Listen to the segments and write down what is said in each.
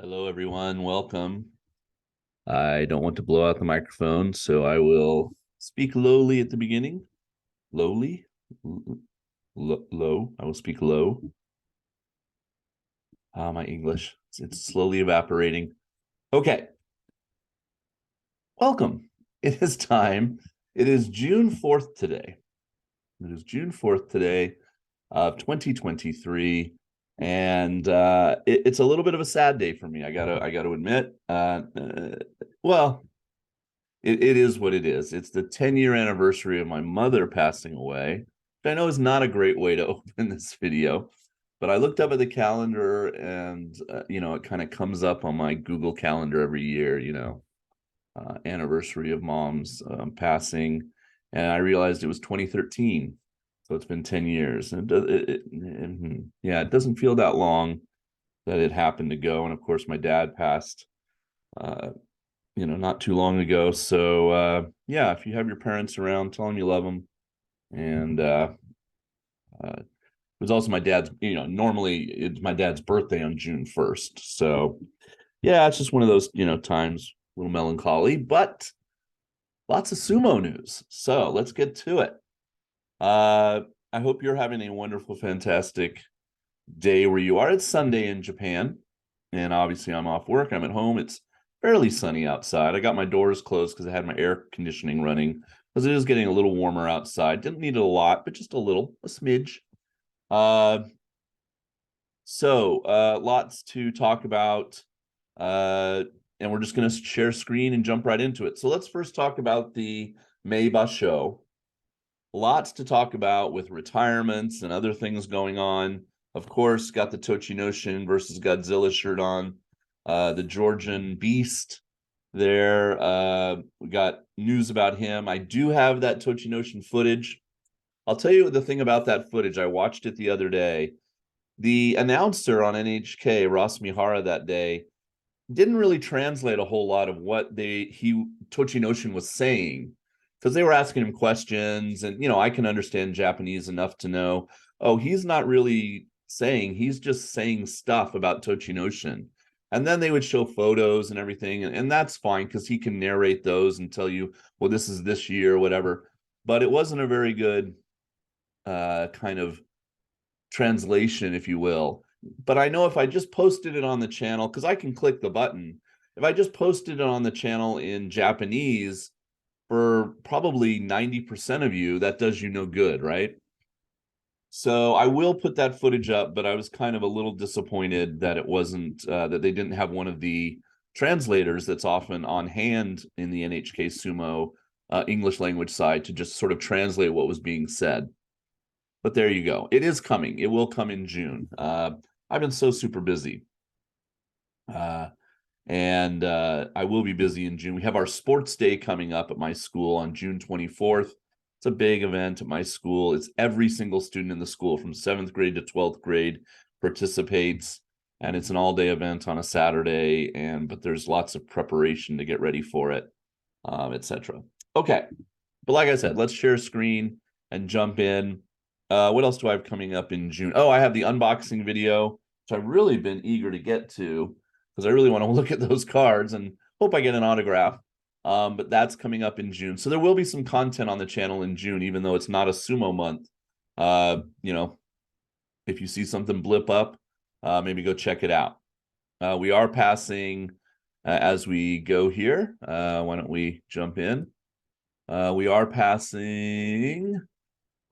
Hello, everyone. Welcome. I don't want to blow out the microphone, so I will speak lowly at the beginning. Lowly? Low. I will speak low. My English. It's slowly evaporating. Okay. Welcome. It is time. It is June 4th today. It is June 4th today of 2023. And it's a little bit of a sad day for me. I gotta admit. Well, it is what it is. It's the 10-year anniversary of my mother passing away, which I know is not a great way to open this video, but I looked up at the calendar and, it kind of comes up on my Google Calendar every year, anniversary of mom's passing. And I realized it was 2013. So it's been 10 years. And it doesn't feel that long that it happened to go. And of course, my dad passed uh, not too long ago. So if you have your parents around, tell them you love them. And it was also my dad's, normally it's my dad's birthday on June 1st. So yeah, it's just one of those, times, a little melancholy, but lots of sumo news. So let's get to it. I hope you're having a wonderful, fantastic day where you are. It's Sunday in Japan, and obviously I'm off work. I'm at home. It's fairly sunny outside. I got my doors closed because I had my air conditioning running because it is getting a little warmer outside. Didn't need it a lot, but just a smidge. Lots to talk about. And we're just going to share screen and jump right into it. So let's first talk about the Maybach Show. Lots to talk about with retirements and other things going on. Of course, got the Tochinoshin versus Godzilla shirt on. The Georgian Beast there. We got news about him. I do have that Tochinoshin footage. I'll tell you the thing about that footage. I watched it the other day. The announcer on NHK, Ross Mihara, that day didn't really translate a whole lot of what Tochinoshin was saying, because they were asking him questions, and I can understand Japanese enough to know, oh, he's not really saying, he's just saying stuff about Tochinoshin. And then they would show photos and everything, and that's fine because he can narrate those and tell you, well, this is this year, whatever. But it wasn't a very good kind of translation, if you will. But I know if I just posted it on the channel, because I can click the button, if I just posted it on the channel in Japanese, for probably 90% of you, that does you no good, right? So I will put that footage up, but I was kind of a little disappointed that it wasn't, that they didn't have one of the translators that's often on hand in the NHK Sumo English language side to just sort of translate what was being said. But there you go. It is coming. It will come in June. I've been so super busy. And I will be busy in June. We have our sports day coming up at my school on June 24th. It's a big event at my school. It's every single student in the school from 7th grade to 12th grade participates, and it's an all-day event on a Saturday. But there's lots of preparation to get ready for it, etc. Okay, but like I said, let's share screen and jump in. What else do I have coming up in June? Oh, I have the unboxing video, which I've really been eager to get to because I really want to look at those cards and hope I get an autograph. But that's coming up in June. So there will be some content on the channel in June, even though it's not a sumo month. If you see something blip up, maybe go check it out. We are passing, as we go here, why don't we jump in? We are passing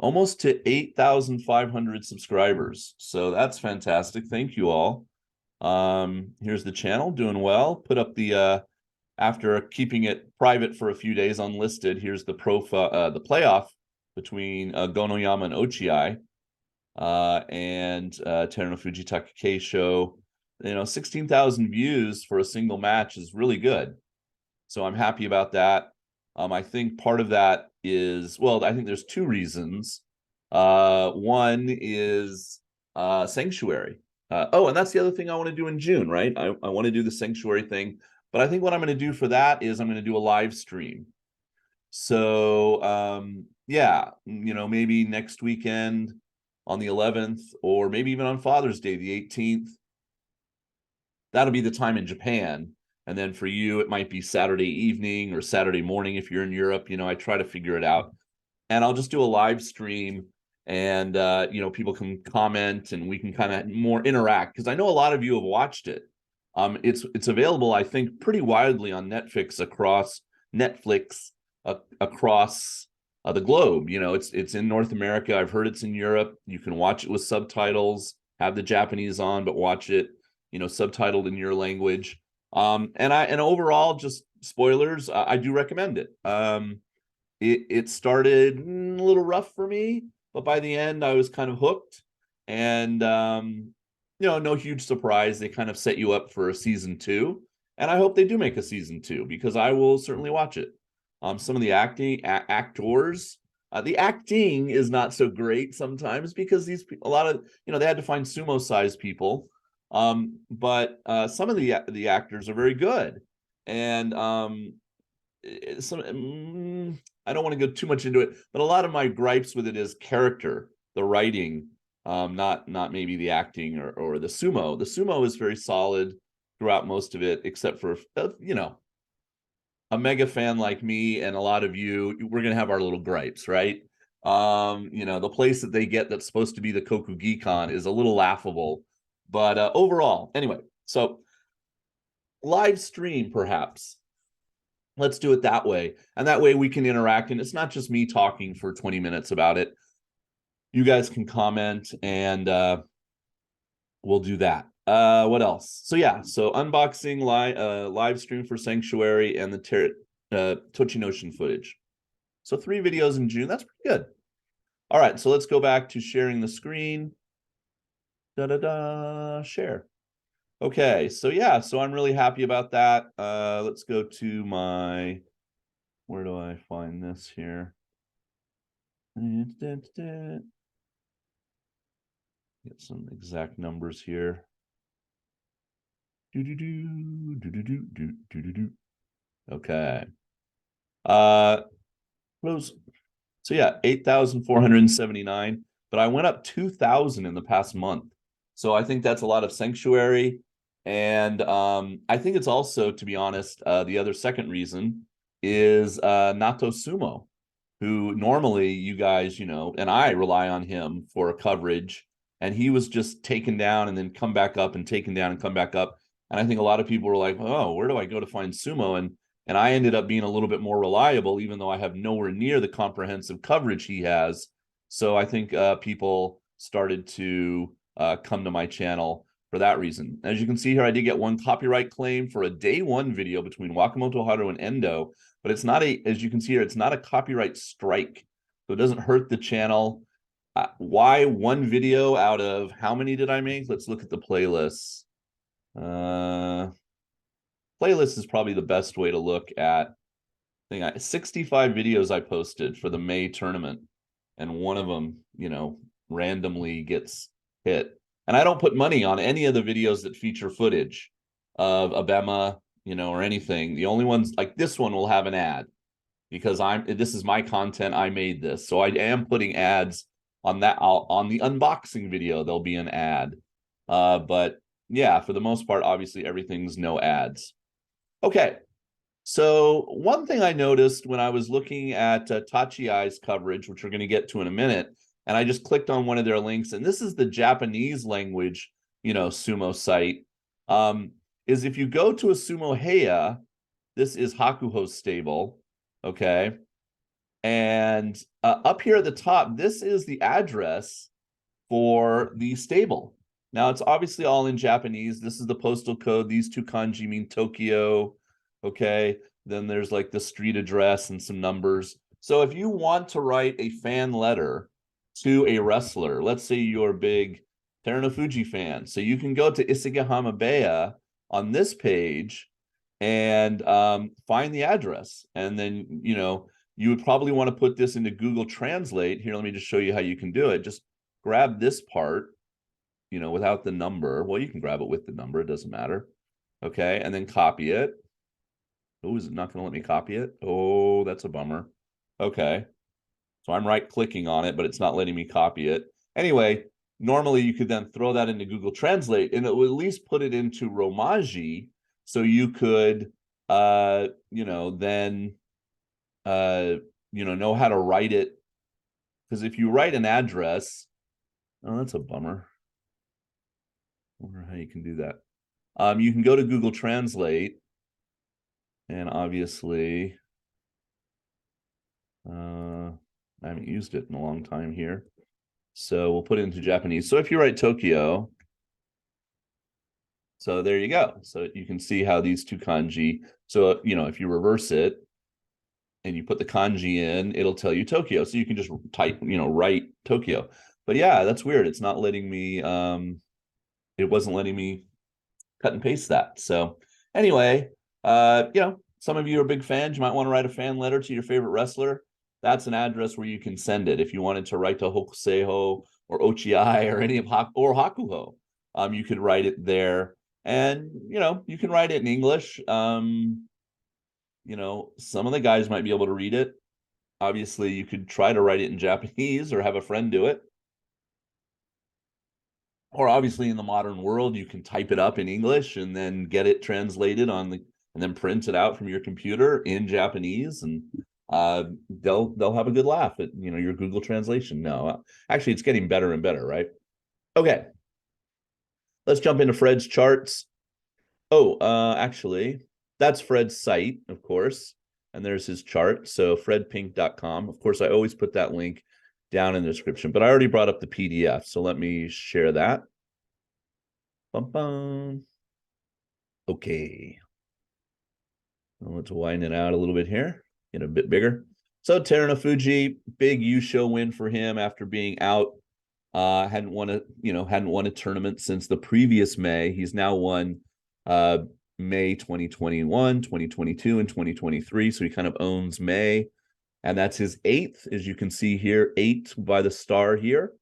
almost to 8,500 subscribers. So that's fantastic. Thank you all. Here's the channel doing well. Put up the after keeping it private for a few days unlisted, here's the the playoff between Gonoyama and Ochiai and Terunofuji Takakei. 16,000 views for a single match is really good. So I'm happy about that. I think part of that is, well, I think there's two reasons. One is Sanctuary. And that's the other thing I want to do in June, right? I want to do the Sanctuary thing. But I think what I'm going to do for that is I'm going to do a live stream. So, maybe next weekend on the 11th, or maybe even on Father's Day, the 18th. that'll be the time in Japan. And then for you, it might be Saturday evening or Saturday morning if you're in Europe. I try to figure it out. And I'll just do a live stream, and people can comment and we can kind of more interact, because I know a lot of you have watched it. It's available, I think, pretty widely on Netflix across the globe. It's in North America. I've heard it's in Europe. You can watch it with subtitles, have the Japanese on, but watch it, subtitled in your language. And overall, just spoilers, I do recommend it. It started a little rough for me, but by the end I was kind of hooked. And no huge surprise. They kind of set you up for a season 2, and I hope they do make a season 2, because I will certainly watch it. Some of the actors, the acting is not so great sometimes, because a lot of they had to find sumo size people. But some of the actors are very good, and I don't want to go too much into it, but a lot of my gripes with it is character, the writing, not maybe the acting or the sumo. The sumo is very solid throughout most of it, except for a mega fan like me and a lot of you. We're gonna have our little gripes, right? The place that they get that's supposed to be the Kokugikon is a little laughable, but overall, anyway. So live stream, perhaps. Let's do it that way. And that way we can interact. And it's not just me talking for 20 minutes about it. You guys can comment, and we'll do that. What else? So unboxing, live stream for Sanctuary, and the Tochinoshin footage. So 3 videos in June. That's pretty good. All right, so let's go back to sharing the screen. Share. Okay, so I'm really happy about that. Let's go to where do I find this here? Get some exact numbers here. Okay. Close. So 8,479, but I went up 2,000 in the past month. So I think that's a lot of Sanctuary. And I think it's also, to be honest, the other second reason is Nato Sumo, who normally you guys, and I rely on him for coverage. And he was just taken down and then come back up, and taken down and come back up. And I think a lot of people were like, oh, where do I go to find Sumo? And I ended up being a little bit more reliable, even though I have nowhere near the comprehensive coverage he has. So I think people started to come to my channel for that reason. As you can see here, I did get 1 copyright claim for a day 1 video between Wakamoto Haru and Endo, but it's not as you can see here, it's not a copyright strike. So it doesn't hurt the channel. Why 1 video out of how many did I make? Let's look at the playlists. Playlist is probably the best way to look at. 65 videos I posted for the May tournament, and one of them, randomly gets hit. And I don't put money on any of the videos that feature footage of Abema, or anything. The only ones like this one will have an ad, because this is my content. I made this, so I am putting ads on that. On the unboxing video, there'll be an ad. But yeah, for the most part, obviously everything's no ads. Okay, so one thing I noticed when I was looking at Tachiai's coverage, which we're going to get to in a minute, and I just clicked on one of their links, and this is the Japanese language, sumo site, is if you go to a Sumo Heya, this is Hakuho stable, okay? And up here at the top, this is the address for the stable. Now, it's obviously all in Japanese. This is the postal code. These 2 kanji mean Tokyo, okay? Then there's like the street address and some numbers. So if you want to write a fan letter to a wrestler, let's say you're a big Terunofuji fan, so you can go to Isegahama Beya on this page and find the address. And then, you would probably want to put this into Google Translate. Here, let me just show you how you can do it. Just grab this part, without the number. Well, you can grab it with the number. It doesn't matter. Okay, and then copy it. Oh, is it not going to let me copy it? Oh, that's a bummer. Okay, so I'm right-clicking on it, but it's not letting me copy it. Anyway, normally you could then throw that into Google Translate and it would at least put it into Romaji, so you could then know how to write it. Because if you write an address, oh, that's a bummer. I wonder how you can do that. You can go to Google Translate, and obviously I haven't used it in a long time here. So we'll put it into Japanese. So if you write Tokyo, so there you go. So you can see how these two kanji, so, if you reverse it and you put the kanji in, it'll tell you Tokyo. So you can just type, write Tokyo. But yeah, that's weird. It's not letting me, it wasn't letting me cut and paste that. So anyway, some of you are big fans. You might want to write a fan letter to your favorite wrestler. That's an address where you can send it. If you wanted to write to Hokuseiho or Ochiai or any of Hakuho, you could write it there. And, you can write it in English. Some of the guys might be able to read it. Obviously, you could try to write it in Japanese or have a friend do it. Or obviously in the modern world, you can type it up in English and then get it translated and then print it out from your computer in Japanese, and they'll have a good laugh at your Google translation. No, actually, it's getting better and better, right? Okay, let's jump into Fred's charts. Actually, that's Fred's site, of course, and there's his chart. So fredpink.com. Of course, I always put that link down in the description, but I already brought up the PDF, so let me share that. Bum, bum. Okay. Well, let's widen it out a little bit here, get a bit bigger. So Terunofuji, big Yusho win for him after being out. Hadn't won a tournament since the previous May. He's now won May 2021, 2022, and 2023. So he kind of owns May. And that's his 8th, as you can see here, 8 by the star here.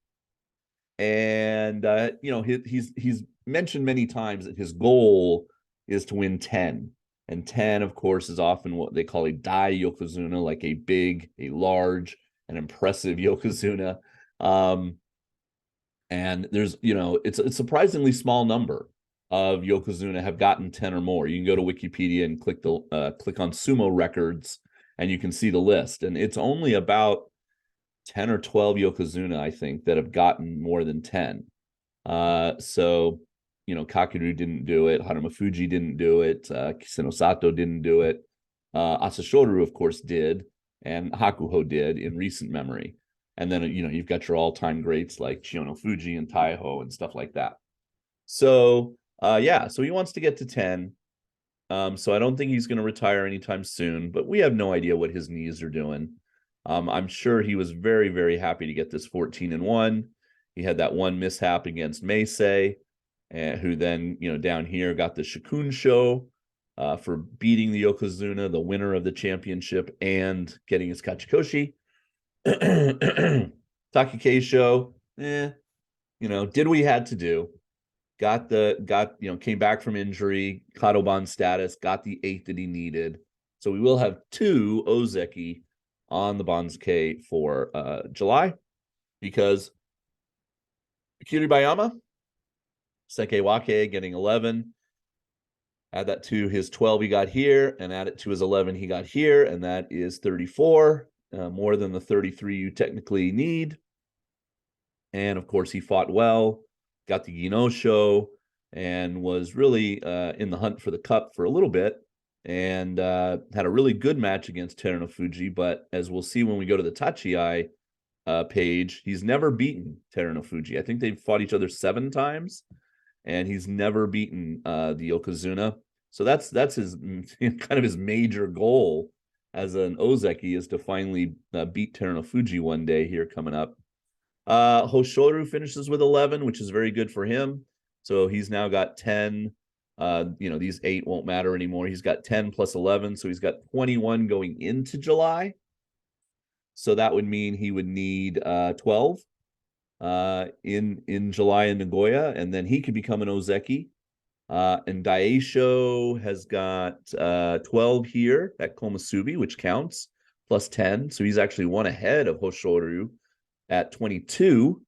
And he's mentioned many times that his goal is to win 10. And 10, of course, is often what they call a dai yokozuna, like a big, a large, an impressive yokozuna. And there's, it's a surprisingly small number of yokozuna have gotten 10 or more. You can go to Wikipedia and click on Sumo records, and you can see the list. And it's only about 10 or 12 yokozuna, I think, that have gotten more than 10. So, Kakeru didn't do it. Haramafuji didn't do it. Kisenosato didn't do it. Asashoru, of course, did. And Hakuho did in recent memory. And then, you've got your all-time greats like Chiyonofuji and Taiho and stuff like that. So, so he wants to get to 10. So I don't think he's going to retire anytime soon, but we have no idea what his knees are doing. I'm sure he was very, very happy to get this 14-1. He had that one mishap against Meisei, who then, down here got the Shikun Show for beating the Yokozuna, the winner of the championship, and getting his Kachikoshi. Takikei Show, did what he had to do. Came back from injury, Kadoban status, got the 8 that he needed. So we will have 2 Ozeki on the Banzuke for July, because Cutie Bayama, Sekewake getting 11. Add that to his 12 he got here, and add it to his 11 he got here, and that is 34, more than the 33 you technically need. And of course, he fought well, got the Gino Show, and was really in the hunt for the cup for a little bit, and had a really good match against Terunofuji. But as we'll see when we go to the Tachiai page, he's never beaten Terunofuji. I think they've fought each other 7 times, and he's never beaten the Yokozuna. So that's his kind of his major goal as an Ozeki, is to finally beat Terunofuji one day here coming up. Hoshoru finishes with 11, which is very good for him. So he's now got 10. These 8 won't matter anymore. He's got 10 plus 11, so he's got 21 going into July. So that would mean he would need 12 in July in Nagoya, and then he could become an Ozeki. And Daisho has got 12 here at Komusubi, which counts, plus 10. So he's actually one ahead of Hoshoru at 22.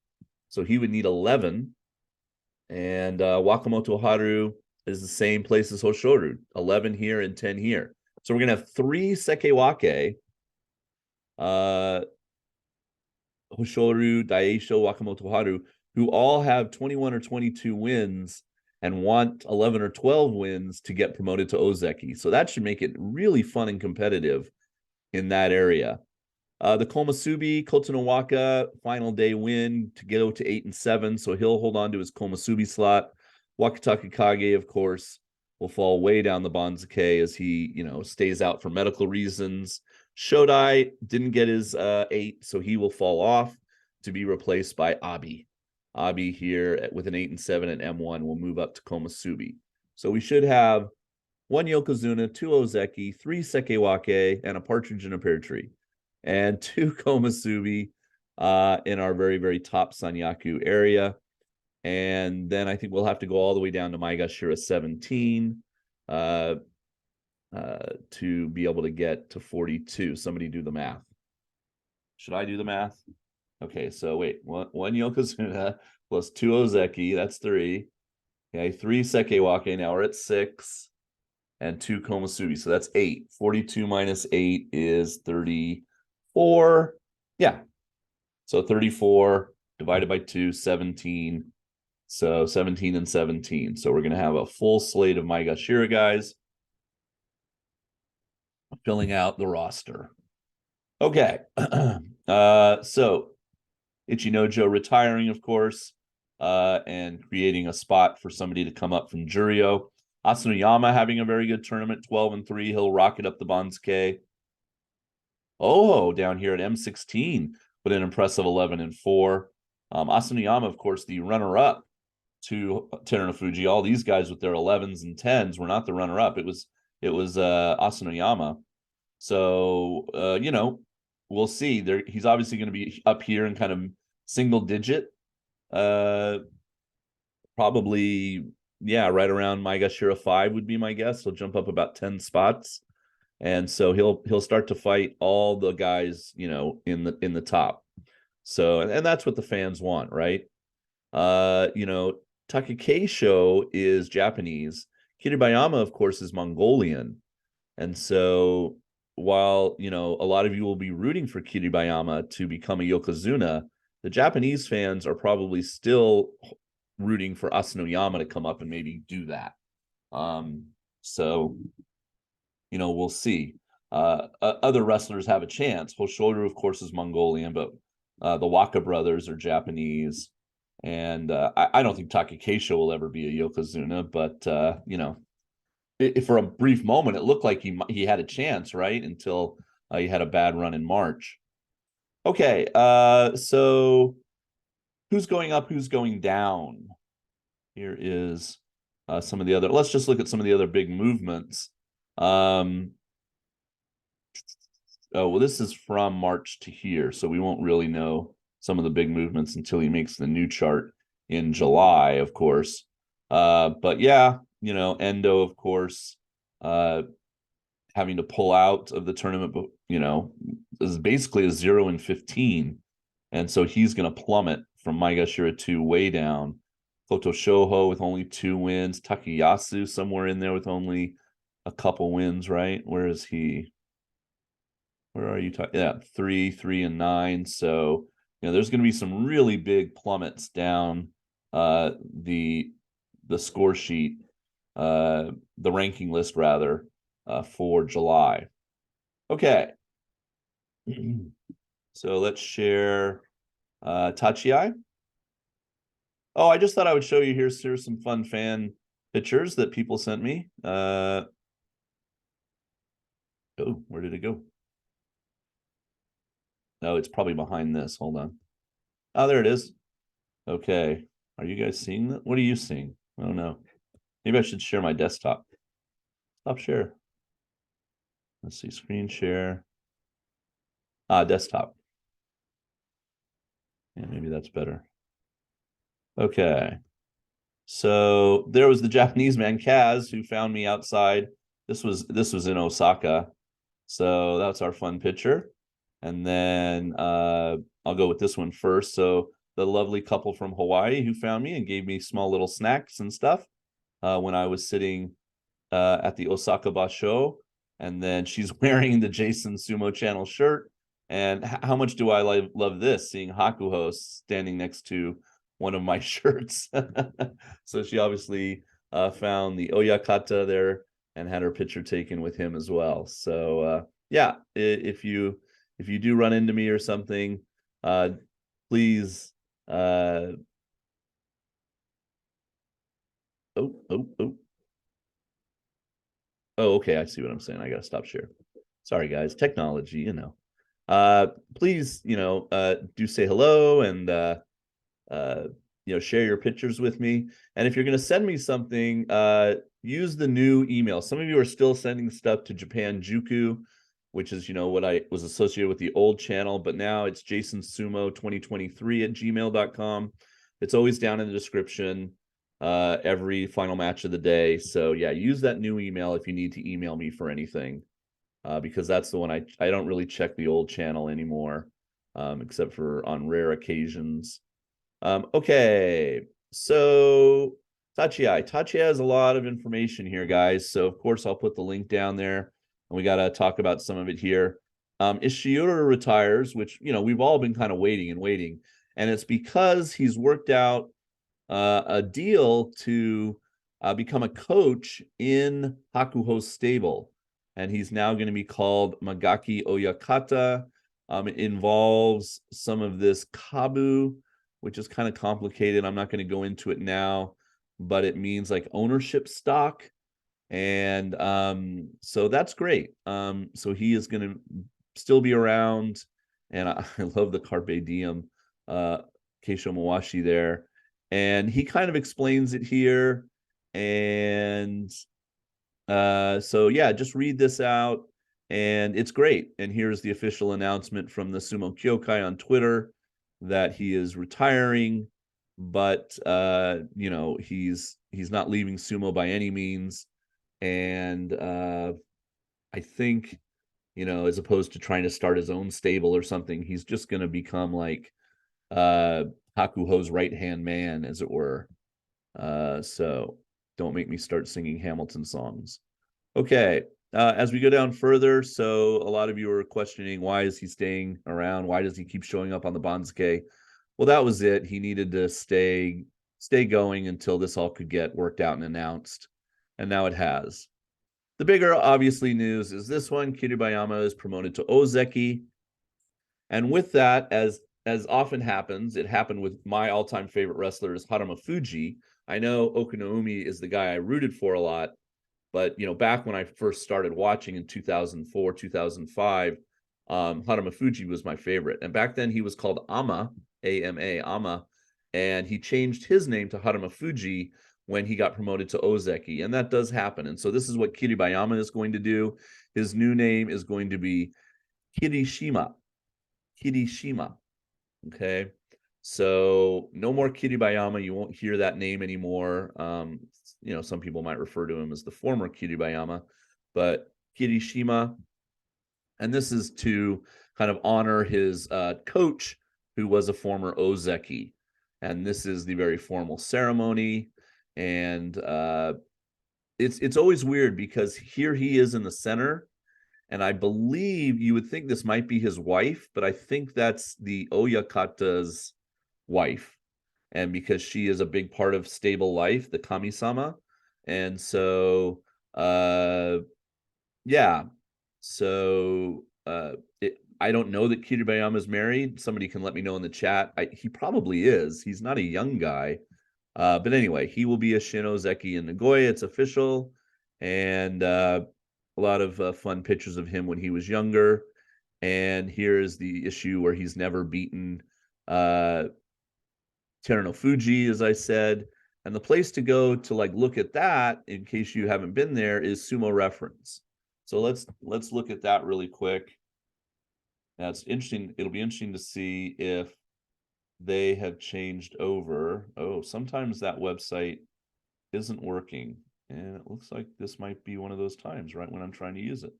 So he would need 11. And Wakamoto Haru is the same place as Hoshoru, 11 here and 10 here. So we're going to have 3 Sekewake, Hoshoru, Daisho, Wakamoto Haru, who all have 21 or 22 wins and want 11 or 12 wins to get promoted to Ozeki. So that should make it really fun and competitive in that area. The Komasubi, Kotonowaka, final day win to go to 8 and 7. So he'll hold on to his Komasubi slot. Wakataka Kage, of course, will fall way down the Banzuke as he, stays out for medical reasons. Shodai didn't get his 8, so he will fall off to be replaced by Abi. Abi here with an 8 and 7 at M1 will move up to Komasubi. So we should have 1 Yokozuna, 2 Ozeki, 3 Sekewake, and a partridge in a pear tree, and 2 Komasubi in our very, very top Sanyaku area. And then I think we'll have to go all the way down to Maegashira 17 to be able to get to 42. Somebody do the math. Should I do the math? Okay, so wait, one Yokozuna plus 2 Ozeki, that's 3. Okay, 3 Sekewake, now we're at 6. And 2 Komasubi, so that's 8. 42 minus 8 is 34. Yeah, so 34 divided by 2, 17. So 17 and 17. So we're going to have a full slate of Maegashira guys filling out the roster. Okay. So Ichinojo retiring, of course, and creating a spot for somebody to come up from Jurio. Asanoyama having a very good tournament, 12 and 3. He'll rocket up the Banzuke. Oh, down here at M16 with an impressive 11 and 4. Asanoyama, of course, the runner-up to Terunofuji. All these guys with their 11s and 10s were not the runner-up. It was Asanoyama. So we'll see. He's obviously going to be up here in kind of single digit. Probably, yeah, right around Maegashira 5 would be my guess. He'll jump up about 10 spots. And so he'll start to fight all the guys, in the top. So, and that's what the fans want, right? Takekeisho is Japanese. Kiribayama, of course, is Mongolian. And so while, a lot of you will be rooting for Kiribayama to become a Yokozuna, the Japanese fans are probably still rooting for Asanoyama to come up and maybe do that. So, we'll see. Other wrestlers have a chance. Hoshoru, of course, is Mongolian, but the Waka brothers are Japanese. And I don't think Takekeisho will ever be a Yokozuna, but, for a brief moment, it looked like he had a chance, right? Until he had a bad run in March. Okay, so who's going up, who's going down? Here is some of the other, let's just look at some of the other big movements. Oh, well, this is from March to here, so we won't really know some of the big movements until he makes the new chart in July, of course. But yeah, Endo, of course, having to pull out of the tournament, is basically a 0 and 15. And so he's going to plummet from Maegashira 2 way down. Koto Shoho with only 2 wins. Takayasu somewhere in there with only a couple wins, right? Where is he? Where are you talking? Yeah, 3, 3, and 9. So, there's going to be some really big plummets down the score sheet, the ranking list rather, for July. Okay. So let's share Tachiai. Oh, I just thought I would show you. Here's some fun fan pictures that people sent me. Oh, where did it go? No, it's probably behind this. Hold on. Oh, there it is. Okay. Are you guys seeing that? What are you seeing? I don't know. Maybe I should share my desktop. Stop share. Let's see. Screen share. Desktop. Yeah, maybe that's better. Okay. So there was the Japanese man Kaz who found me outside. This was in Osaka. So that's our fun picture. And then I'll go with this one first. So the lovely couple from Hawaii who found me and gave me small little snacks and stuff when I was sitting at the Osaka Show. And then she's wearing the Jason Sumo Channel shirt. And how much do I love this, seeing Hakuho standing next to one of my shirts. So she obviously found the Oyakata there and had her picture taken with him as well. So yeah, if you do run into me or something, please oh. Oh, okay, I see what I'm saying. I gotta stop share. Sorry, guys. Technology, please, do say hello and share your pictures with me. And if you're going to send me something, use the new email. Some of you are still sending stuff to Japan Juku, which is what I was associated with the old channel, but now it's jasonsumo2023@gmail.com. It's always down in the description, every final match of the day. So yeah, use that new email if you need to email me for anything, because that's the one I don't really check the old channel anymore, except for on rare occasions. Okay, so Tachi has a lot of information here, guys. So of course I'll put the link down there, and we got to talk about some of it here. Is Shiora Retires, which we've all been kind of waiting, and it's because he's worked out a deal to become a coach in Hakuho's stable, and he's now going to be called Magaki Oyakata. It involves some of this kabu, which is kind of complicated. I'm not going to go into it now, but it means like ownership stock. And so that's great. So he is going to still be around. And I love the Carpe Diem Keisho Mawashi there. And he kind of explains it here. And so yeah, just read this out. And it's great. And here's the official announcement from the Sumo Kyokai on Twitter that he is retiring, but he's not leaving sumo by any means. And I think, as opposed to trying to start his own stable or something, he's just going to become like Hakuho's right-hand man, as it were. So don't make me start singing Hamilton songs. Okay, as we go down further, so a lot of you are questioning, why is he staying around? Why does he keep showing up on the Banzuke? Well, that was it. He needed to stay going until this all could get worked out and announced, and now it has. The bigger, obviously, news is this one. Cutie Bayama is promoted to Ozeki, and with that, as often happens, it happened with my all-time favorite wrestlers, Haruma Fuji. I know Okunoumi is the guy I rooted for a lot, but back when I first started watching in 2004, 2005, Haruma Fuji was my favorite. And back then he was called Ama, A-M-A, Ama, and he changed his name to Haruma Fuji when he got promoted to Ozeki. And that does happen. And so this is what Kiribayama is going to do. His new name is going to be Kirishima. Okay. So no more Kiribayama. You won't hear that name anymore. Some people might refer to him as the former Kiribayama, but Kirishima. And this is to kind of honor his coach, who was a former Ozeki. And this is the very formal ceremony. And it's always weird because here he is in the center. And I believe you would think this might be his wife, but I think that's the Oyakata's wife. And because she is a big part of stable life, the Kami-sama. And so, yeah. So, I don't know that Kiribayama is married. Somebody can let me know in the chat. He probably is. He's not a young guy. But anyway, he will be a Shinozeki in Nagoya. It's official. And a lot of fun pictures of him when he was younger. And here's the issue where he's never beaten Terano Fuji, as I said. And the place to go to look at that, in case you haven't been there, is Sumo Reference. So let's look at that really quick. Now it's interesting. It'll be interesting to see if they have changed over. Oh, sometimes that website isn't working. And it looks like this might be one of those times, right, when I'm trying to use it.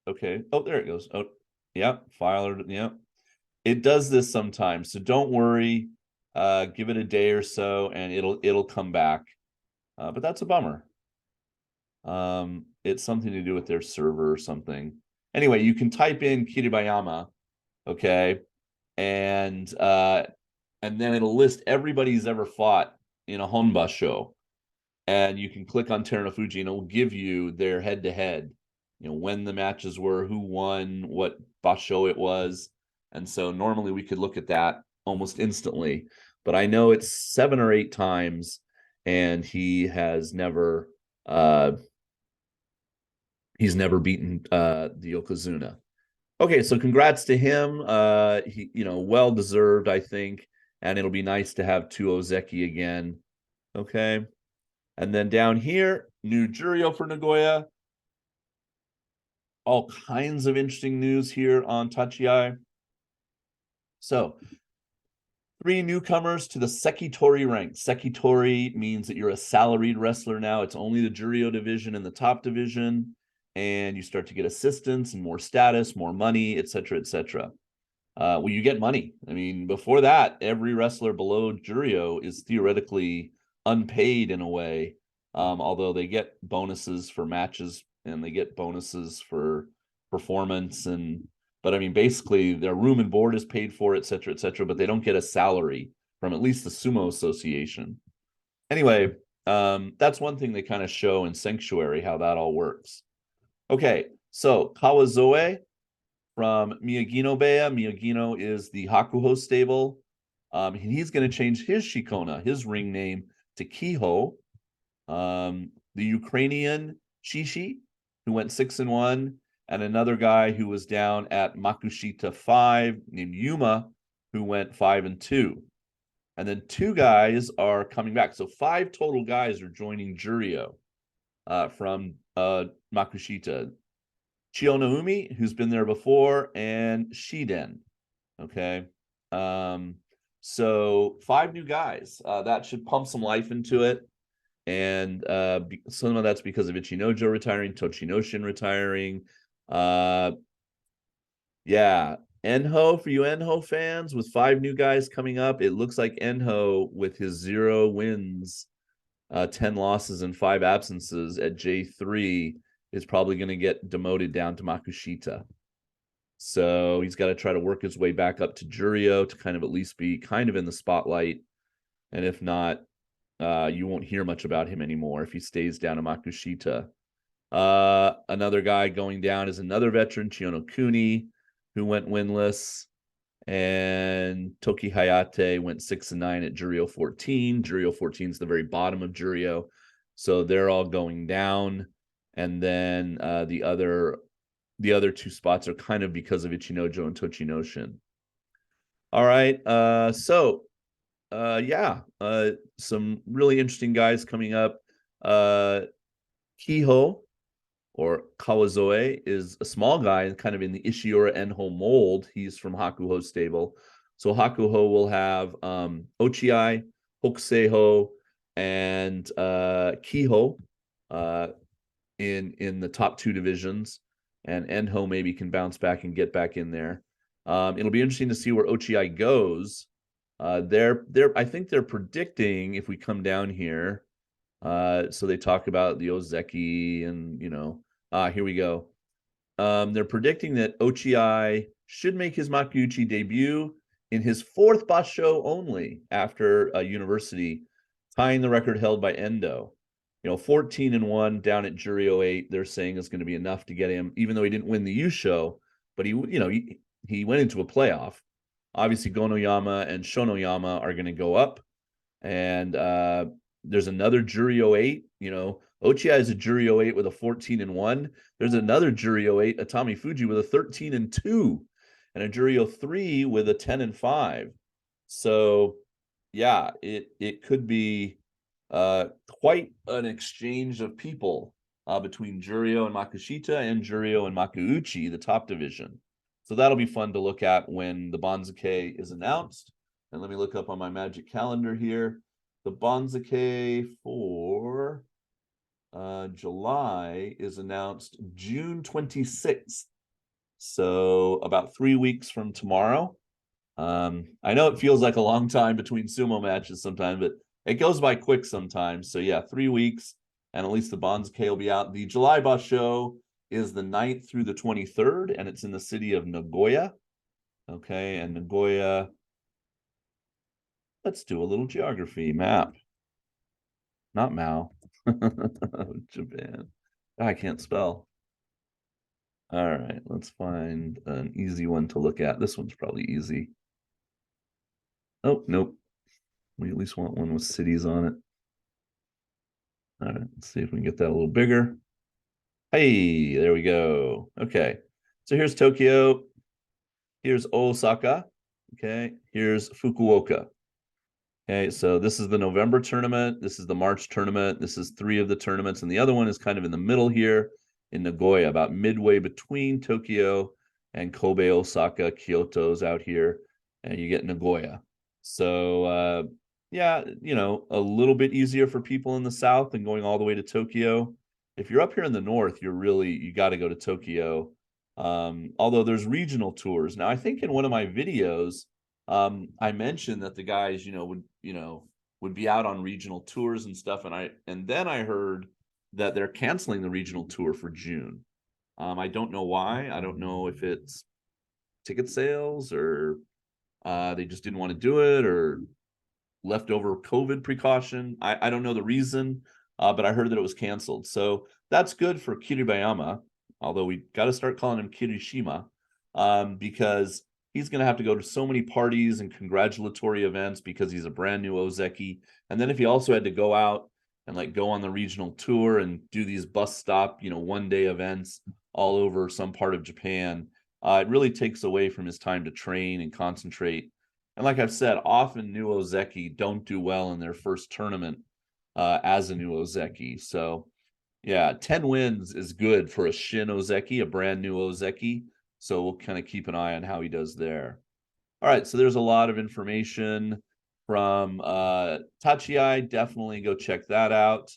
Okay. Oh, there it goes. Oh, yeah. File. Yeah. It does this sometimes, so don't worry. Give it a day or so, and it'll come back. But that's a bummer. It's something to do with their server or something. Anyway, you can type in Cutie Bayama, okay, and then it'll list everybody who's ever fought in a Honba show. And you can click on Terunofuji and it will give you their head-to-head, when the matches were, who won, what basho it was. And so normally we could look at that almost instantly, but I know it's 7 or 8 times, and he's never beaten the Yokozuna. Okay, so congrats to him. He, well deserved, I think, and it'll be nice to have 2 Ozeki again. Okay. And then down here, new Jurio for Nagoya. All kinds of interesting news here on Tachiai. So, 3 newcomers to the Sekitori rank. Sekitori means that you're a salaried wrestler now. It's only the Jurio division and the top division, and you start to get assistance and more status, more money, etc., etc. Well, you get money. I mean, before that, every wrestler below Jurio is theoretically unpaid in a way, although they get bonuses for matches and they get bonuses for performance. But I mean, basically, their room and board is paid for, et cetera, but they don't get a salary from at least the Sumo Association. Anyway, that's one thing they kind of show in Sanctuary, how that all works. Okay, so Kawazoe from Miyagino Bea. Miyagino is the Hakuho stable. He's going to change his Shikona, his ring name, to Kiho. The Ukrainian Shishi, who went 6-1, and another guy who was down at Makushita 5 named Yuma, who went 5-2. And then 2 guys are coming back. So 5 total guys are joining Jurio from Makushita. Chionoumi, who's been there before, and Shiden. Okay. So 5 new guys. That should pump some life into it. And some of that's because of Ichinojo retiring, Tochinoshin retiring. Yeah. Enho, for you Enho fans, with 5 new guys coming up, it looks like Enho, with his 0 wins, 10 losses, and 5 absences at J3, is probably going to get demoted down to Makushita. So he's got to try to work his way back up to Jurio to kind of at least be kind of in the spotlight. And if not, you won't hear much about him anymore if he stays down to Makushita. Another guy going down is another veteran, Chiono Kuni, who went winless. And Toki Hayate went 6-9 at Jurio 14. Jurio 14 is the very bottom of Jurio. So they're all going down. And then the other 2 spots are kind of because of Ichinojo and Tochinoshin. All right. Some really interesting guys coming up. Kiho, or Kawazoe, is a small guy, kind of in the Shiora Enho mold. He's from Hakuho stable. So Hakuho will have Ochiai, Hokuseiho, and Kiho in the top 2 divisions. And Enho maybe can bounce back and get back in there. It'll be interesting to see where Ochiai goes. I think they're predicting, if we come down here, so they talk about the Ozeki and, here we go. They're predicting that Ochiai should make his Makuuchi debut in his 4th basho only after university, tying the record held by Endo. 14-1 down at Jurio 8, they're saying is going to be enough to get him, even though he didn't win the Yusho, but he went into a playoff. Obviously, Gonoyama and Shonoyama are going to go up, and there's another Jurio 8. Ochiai is a Jurio 8 with a 14-1. There's another Jurio 8, Atami Fuji, with a 13-2, and a Jurio 3 with a 10-5. So, yeah, it could be quite an exchange of people between Jurio and Makushita and Jurio and Makuuchi, the top division. So that'll be fun to look at when the Banzuke is announced. And let me look up on my magic calendar here. The Banzuke for July is announced June 26th. So about 3 weeks from tomorrow. I know it feels like a long time between sumo matches sometimes, but it goes by quick sometimes. So yeah, 3 weeks, and at least the Banzuke will be out. The July Bus Show is the 9th through the 23rd, and it's in the city of Nagoya. Okay, and Nagoya, let's do a little geography map. Not Mao. Japan. I can't spell. All right, let's find an easy one to look at. This one's probably easy. Oh, nope. We at least want one with cities on it. All right, let's see if we can get that a little bigger. Hey, there we go. Okay, so here's Tokyo. Here's Osaka. Okay, here's Fukuoka. Okay, so this is the November tournament. This is the March tournament. This is 3 of the tournaments. And the other one is kind of in the middle here in Nagoya, about midway between Tokyo and Kobe, Osaka, Kyoto's out here. And you get Nagoya. So, yeah, a little bit easier for people in the South than going all the way to Tokyo. If you're up here in the North, you got to go to Tokyo. Although there's regional tours. Now, I think in one of my videos, I mentioned that the guys, would be out on regional tours and stuff, and then I heard that they're canceling the regional tour for June. I don't know why. I don't know if it's ticket sales or they just didn't want to do it or leftover COVID precaution. I don't know the reason, but I heard that it was canceled. So that's good for Bayama, although we got to start calling him Kirishima, because he's going to have to go to so many parties and congratulatory events because he's a brand new Ozeki. And then if he also had to go out and like go on the regional tour and do these bus stop, 1-day events all over some part of Japan, it really takes away from his time to train and concentrate. And like I've said, often new Ozeki don't do well in their first tournament as a new Ozeki. So yeah, 10 wins is good for a Shin Ozeki, a brand new Ozeki. So we'll kind of keep an eye on how he does there. All right, so there's a lot of information from Tachiai. Definitely go check that out.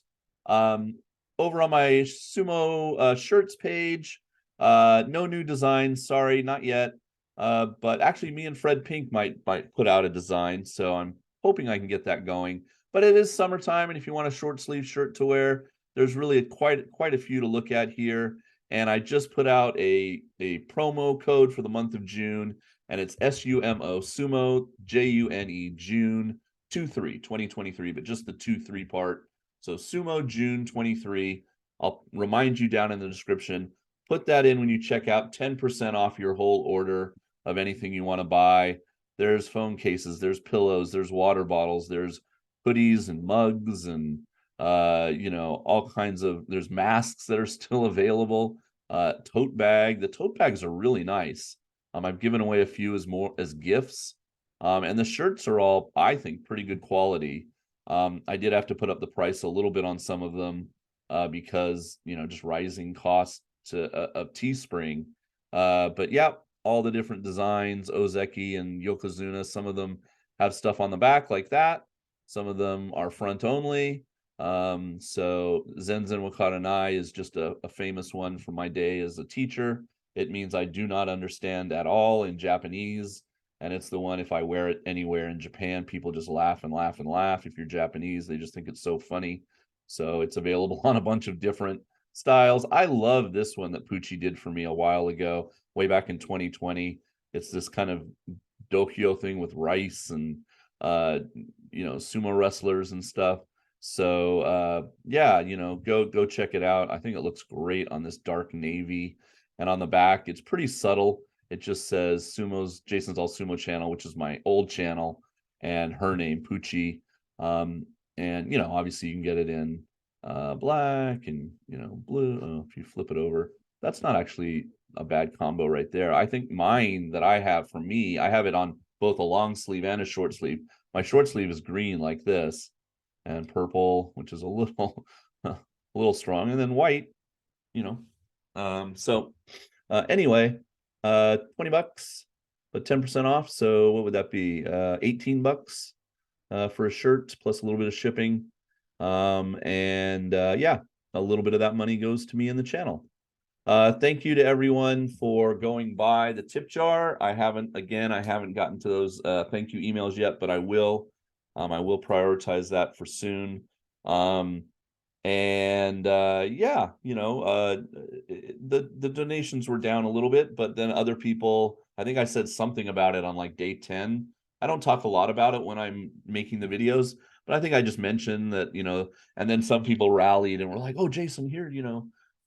Over on my Sumo shirts page, no new designs. Sorry, not yet. But actually, me and Fred Pink might put out a design, so I'm hoping I can get that going. But it is summertime, and if you want a short sleeve shirt to wear, there's really quite a few to look at here. And I just put out a promo code for the month of June, and it's Sumo June June 2023, but just the 23 part. So Sumo June 23. I'll remind you down in the description. Put that in when you check out, 10% off your whole order of anything you want to buy. There's phone cases, there's pillows, there's water bottles, there's hoodies and mugs and all kinds of, there's masks that are still available. Tote bag. The tote bags are really nice. I've given away a few as gifts. And the shirts are all, I think, pretty good quality. I did have to put up the price a little bit on some of them because, just rising costs of Teespring. But yeah, all the different designs, Ozeki and Yokozuna, some of them have stuff on the back like that. Some of them are front only. So Zenzen Wakaranai is just a famous one from my day as a teacher. It means I do not understand at all in Japanese. And it's the one, if I wear it anywhere in Japan, people just laugh and laugh and laugh. If you're Japanese, they just think it's so funny. So it's available on a bunch of different styles. I love this one that Pucci did for me a while ago, way back in 2020. It's this kind of dohyo thing with rice and sumo wrestlers and stuff. So yeah, go check it out. I think it looks great on this dark navy. And on the back, it's pretty subtle. It just says Jason's All Sumo channel, which is my old channel, and her name, Pucci. And obviously you can get it in black and blue. Oh, if you flip it over, that's not actually a bad combo right there. I think mine that I have for me, I have it on both a long sleeve and a short sleeve. My short sleeve is green like this, and purple, which is a little a little strong, and then white, so anyway, $20, but 10% off. So what would that be? $18 for a shirt plus a little bit of shipping. And yeah, a little bit of that money goes to me in the channel. Thank you to everyone for going by the tip jar. I haven't gotten to those thank you emails yet, but I will. I will prioritize that for soon. And yeah, the donations were down a little bit, but then other people, I think I said something about it on like day 10. I don't talk a lot about it when I'm making the videos, but I think I just mentioned that, and then some people rallied and were like, "Oh, Jason, here,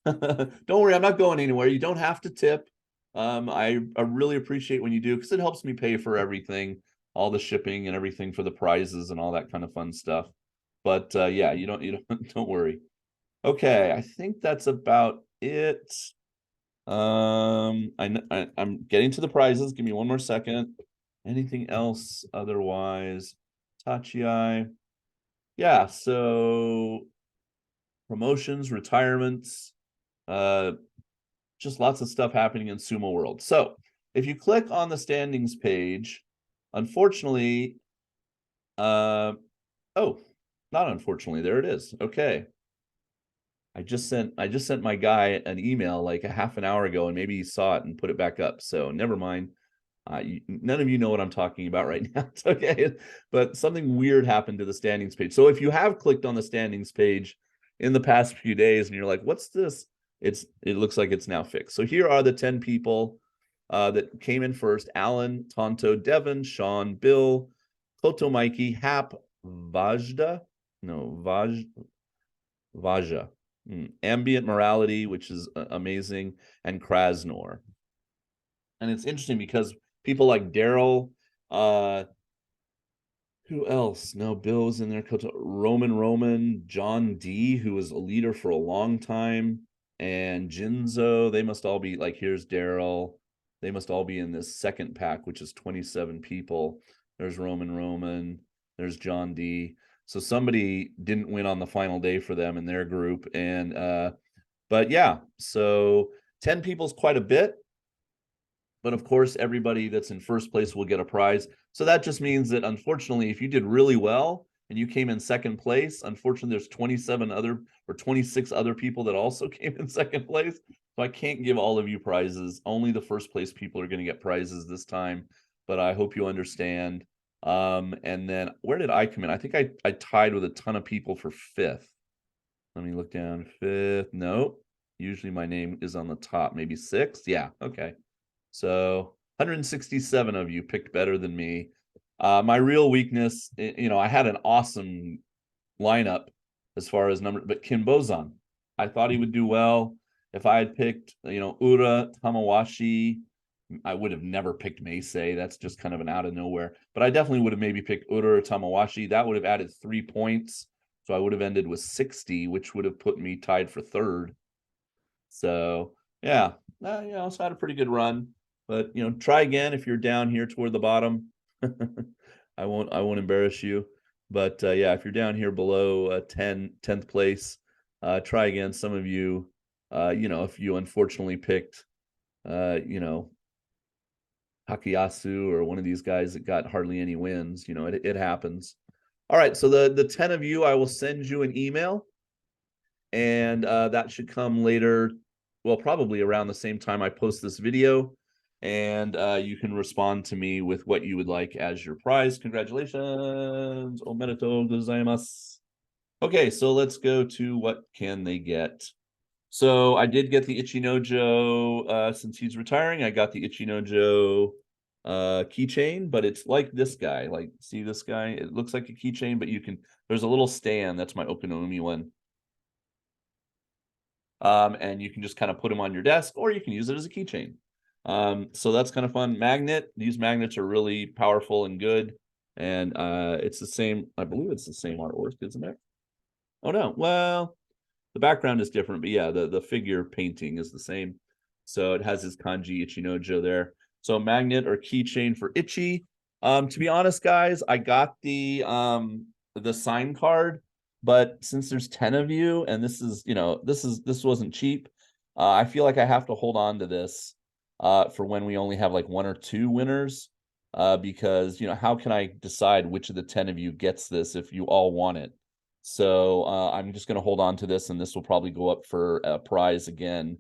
don't worry, I'm not going anywhere. You don't have to tip." I really appreciate when you do, because it helps me pay for everything, all the shipping and everything for the prizes and all that kind of fun stuff. But yeah, you don't worry. Okay, I think that's about it. I'm getting to the prizes. Give me one more second. Anything else otherwise? Tachi. Yeah, so promotions, retirements, just lots of stuff happening in Sumo World. So if you click on the standings page, unfortunately, oh, not unfortunately, there it is. Okay. I just sent my guy an email like a half an hour ago, and maybe he saw it and put it back up. So never mind. None of you know what I'm talking about right now. It's okay, but something weird happened to the standings page. So if you have clicked on the standings page in the past few days and you're like, "What's this?" It looks like it's now fixed. So here are the 10 people that came in first: Alan, Tonto, Devin, Sean, Bill, Koto, Mikey, Hap, Vajda, no Vaja. Ambient Morality, which is amazing, and Krasnor. And it's interesting because people like Daryl, who else? No, Bill was in there. Roman, John D, who was a leader for a long time, and Jinzo. They must all be like, here's Daryl. They must all be in this second pack, which is 27 people. There's Roman. There's John D. So somebody didn't win on the final day for them in their group. And but yeah, so 10 people is quite a bit. But of course, everybody that's in first place will get a prize. So that just means that, unfortunately, if you did really well and you came in second place, unfortunately, there's 27 other or 26 other people that also came in second place. So I can't give all of you prizes. Only the first place people are going to get prizes this time. But I hope you understand. And then where did I come in? I think I tied with a ton of people for fifth. Let me look down. Fifth. Nope. Usually my name is on the top. Maybe sixth. Yeah. Okay. So 167 of you picked better than me. My real weakness, I had an awesome lineup as far as number, but Kinbozan, I thought he would do well. If I had picked, Ura, Tamawashi, I would have never picked Meisei. That's just kind of an out of nowhere. But I definitely would have maybe picked Ura or Tamawashi. That would have added 3 points. So I would have ended with 60, which would have put me tied for third. So yeah, so I had a pretty good run. But try again if you're down here toward the bottom. I won't embarrass you. But yeah, if you're down here below 10th place, try again. Some of you, if you unfortunately picked Takayasu or one of these guys that got hardly any wins, it happens. All right, so the 10 of you, I will send you an email, and that should come later, well, probably around the same time I post this video, and you can respond to me with what you would like as your prize. Congratulations. Omedetou gozaimasu. Okay, so let's go to what can they get. So I did get the Ichinojo, since he's retiring. I got the Ichinojo keychain, but it's like this guy. Like, see this guy? It looks like a keychain, but there's a little stand. That's my Okinoumi one. And you can just kind of put them on your desk, or you can use it as a keychain. So that's kind of fun. Magnet. These magnets are really powerful and good. And it's the same, I believe it's the same artwork, isn't it? Oh no, well, the background is different, but yeah, the figure painting is the same. So it has his kanji Ichinojo there. So magnet or keychain for Ichi. To be honest, guys, I got the sign card, but since there's 10 of you and this wasn't cheap, I feel like I have to hold on to this for when we only have like 1 or 2 winners. Because how can I decide which of the 10 of you gets this if you all want it? So I'm just going to hold on to this, and this will probably go up for a prize again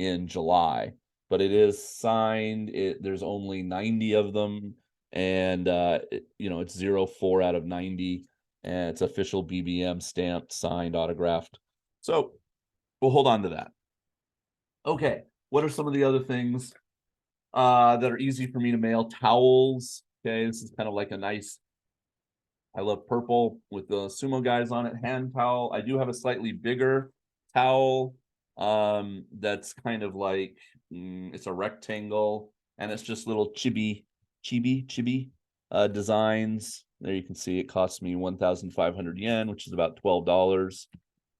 in July, but it is signed. There's only 90 of them, and it's 04 out of 90, and it's official BBM stamped, signed, autographed. So we'll hold on to that. Okay, what are some of the other things that are easy for me to mail? Towels. Okay, this is kind of like a nice, I love purple with the Sumo guys on it, hand towel. I do have a slightly bigger towel that's kind of like it's a rectangle, and it's just little chibi designs. There you can see it cost me 1,500 yen, which is about $12.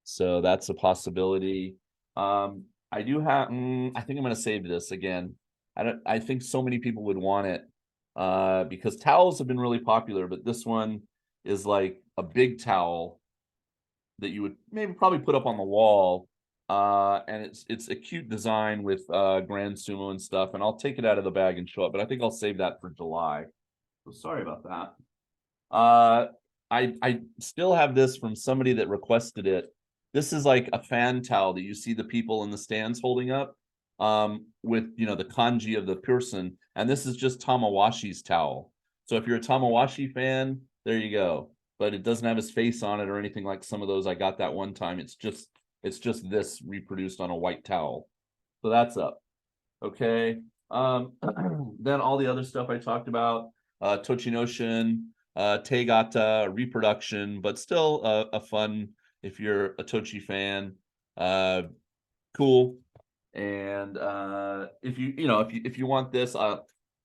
So that's a possibility. I do have I think I'm going to save this again. I think so many people would want it because towels have been really popular, but this one is like a big towel that you would maybe probably put up on the wall. And it's a cute design with Grand Sumo and stuff, and I'll take it out of the bag and show it, but I think I'll save that for July. So sorry about that. I still have this from somebody that requested it. This is like a fan towel that you see the people in the stands holding up with the kanji of the person, and this is just Tamawashi's towel. So if you're a Tamawashi fan, there you go. But it doesn't have his face on it or anything like some of those I got that one time. It's just this reproduced on a white towel. So that's up. Okay. Then all the other stuff I talked about, Tochinoshin, Teigata, reproduction, but still a fun if you're a Tochi fan. Cool. And if you want this, I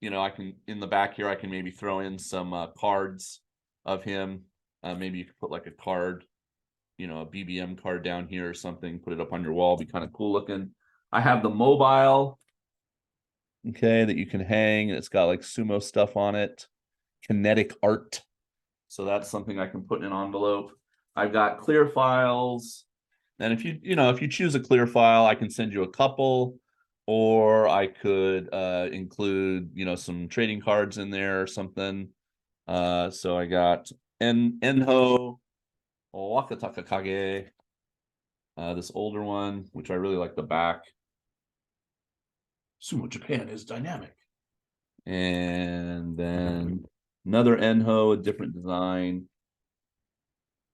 can in the back here I can maybe throw in some cards of him. Maybe you could put like a card, a BBM card down here or something, put it up on your wall, be kind of cool looking. I have the mobile, okay, that you can hang, and it's got like Sumo stuff on it, kinetic art. So that's something I can put in an envelope. I've got clear files. And if you choose a clear file, I can send you a couple, or I could include, some trading cards in there or something. So I got Enho, Wakataka Kage, this older one, which I really like the back. Sumo Japan is dynamic. And then another Enho, a different design.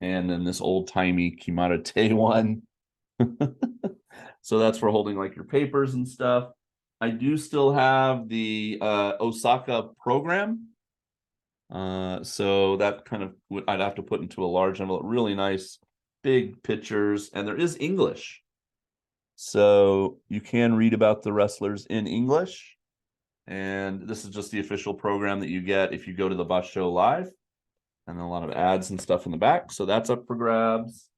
And then this old-timey Kimara-te one. So that's for holding like your papers and stuff. I do still have the Osaka program. So that kind of I'd have to put into a large envelope. Really nice, big pictures. And there is English. So you can read about the wrestlers in English. And this is just the official program that you get if you go to the Bus Show Live. And then a lot of ads and stuff in the back. So that's up for grabs.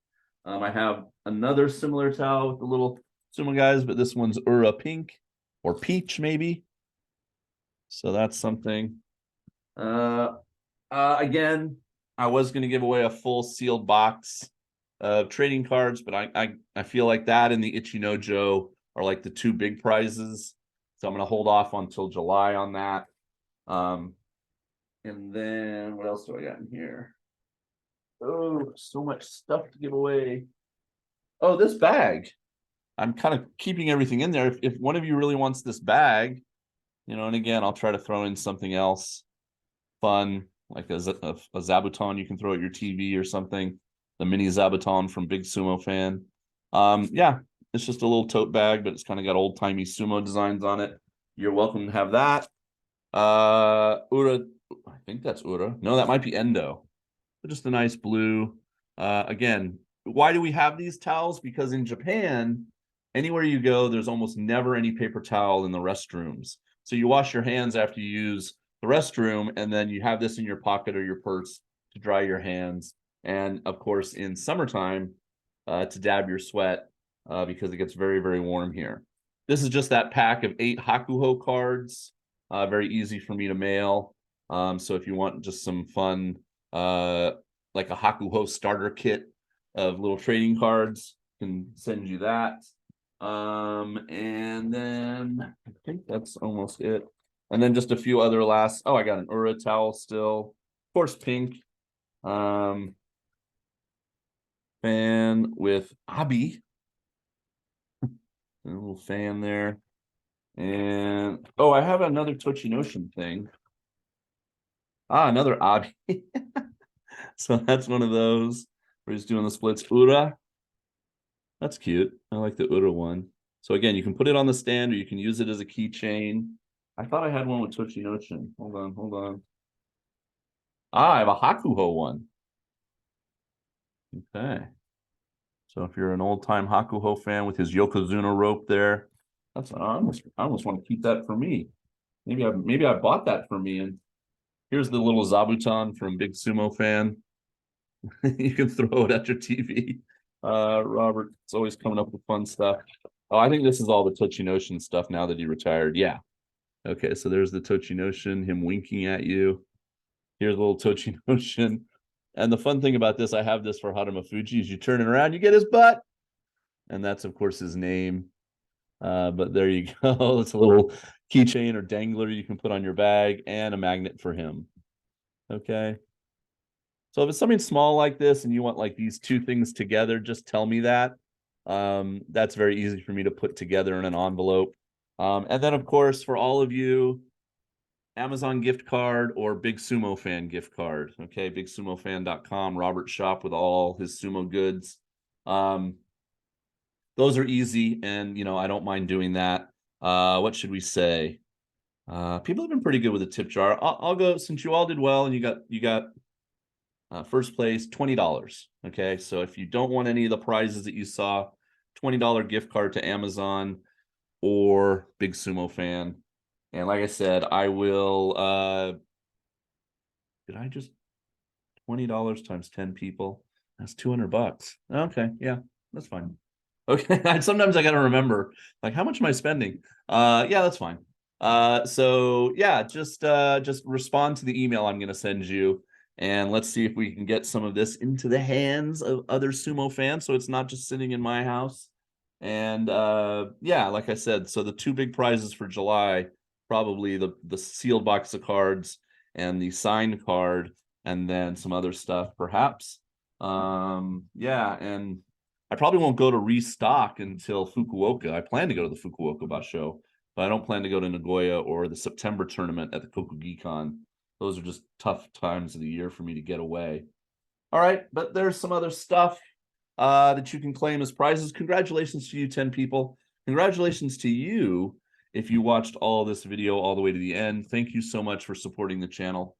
I have another similar towel with the little Sumo guys, but this one's Ura pink or peach maybe. So that's something. Again, I was going to give away a full sealed box of trading cards, but I feel like that and the Ichinojo are like the two big prizes. So I'm going to hold off until July on that. And then what else do I got in here? Oh, so much stuff to give away. Oh, this bag. I'm kind of keeping everything in there. If one of you really wants this bag, and again, I'll try to throw in something else fun, like a Zabuton you can throw at your TV or something. The mini Zabuton from Big Sumo Fan. Yeah, it's just a little tote bag, but it's kind of got old-timey Sumo designs on it. You're welcome to have that. Ura, I think that's Ura. No, that might be Endo. But just a nice blue. Again, why do we have these towels? Because in Japan, anywhere you go, there's almost never any paper towel in the restrooms. So you wash your hands after you use the restroom, and then you have this in your pocket or your purse to dry your hands. And of course, in summertime, to dab your sweat because it gets very, very warm here. This is just that pack of 8 Hakuho cards. Very easy for me to mail. So if you want just some fun, like a Hakuho starter kit of little trading cards, I can send you that. And then I think that's almost it. And then just a few other last. Oh, I got an Ura towel still. Of course, pink. Fan with Abi. A little fan there. And oh, I have another Tochi thing. Ah, another Abi. So that's one of those where he's doing the splits. Ura. That's cute. I like the Ura one. So again, you can put it on the stand or you can use it as a keychain. I thought I had one with Tochi. Hold on, hold on. Ah, I have a Hakuho one. Okay. So if you're an old-time Hakuho fan with his Yokozuna rope there, that's I almost want to keep that for me. Maybe I bought that for me. And here's the little Zabuton from Big Sumo fan. You can throw it at your TV. Robert, it's always coming up with fun stuff. Oh, I think this is all the Tochi stuff now that he retired. Yeah. Okay, so there's the Tochi, him winking at you. Here's a little Tochi. And the fun thing about this, I have this for Haruma Fuji, is you turn it around, you get his butt. And that's, of course, his name. But there you go. It's a little keychain or dangler you can put on your bag and a magnet for him. Okay. So if it's something small like this and you want like these two things together, just tell me that. That's very easy for me to put together in an envelope. And then, of course, for all of you, Amazon gift card or Big Sumo Fan gift card. Okay, bigsumofan.com, Robert shop with all his sumo goods. Those are easy, and I don't mind doing that. What should we say? People have been pretty good with a tip jar. I'll go, since you all did well and you got first place, $20. Okay, so if you don't want any of the prizes that you saw, $20 gift card to Amazon or Big Sumo Fan. And like I said, I will did I just $20 times 10 people? That's $200. Okay, yeah, that's fine. Okay, sometimes I gotta remember, like, how much am I spending? Yeah, that's fine. So yeah, just respond to the email I'm gonna send you, and let's see if we can get some of this into the hands of other sumo fans, so it's not just sitting in my house. And yeah, like I said, so the two big prizes for July, probably the sealed box of cards and the signed card, and then some other stuff, perhaps. Yeah, and I probably won't go to restock until Fukuoka. I plan to go to the Fukuoka show, but I don't plan to go to Nagoya or the September tournament at the Kokugi-Con. Those are just tough times of the year for me to get away. All right, but there's some other stuff that you can claim as prizes. Congratulations to you, 10 people. Congratulations to you if you watched all this video all the way to the end. Thank you so much for supporting the channel.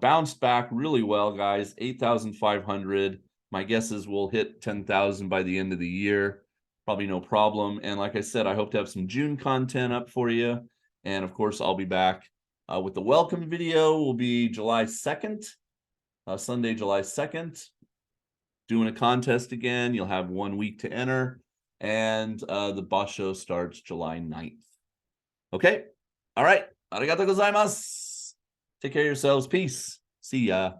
Bounced back really well, guys. 8,500. My guess is we'll hit 10,000 by the end of the year. Probably no problem. And like I said, I hope to have some June content up for you. And of course, I'll be back with the welcome video. Will be July 2nd, Sunday, July 2nd. Doing a contest again. You'll have 1 week to enter. And the boss show starts July 9th. Okay. All right. Arigatou gozaimasu. Take care of yourselves. Peace. See ya.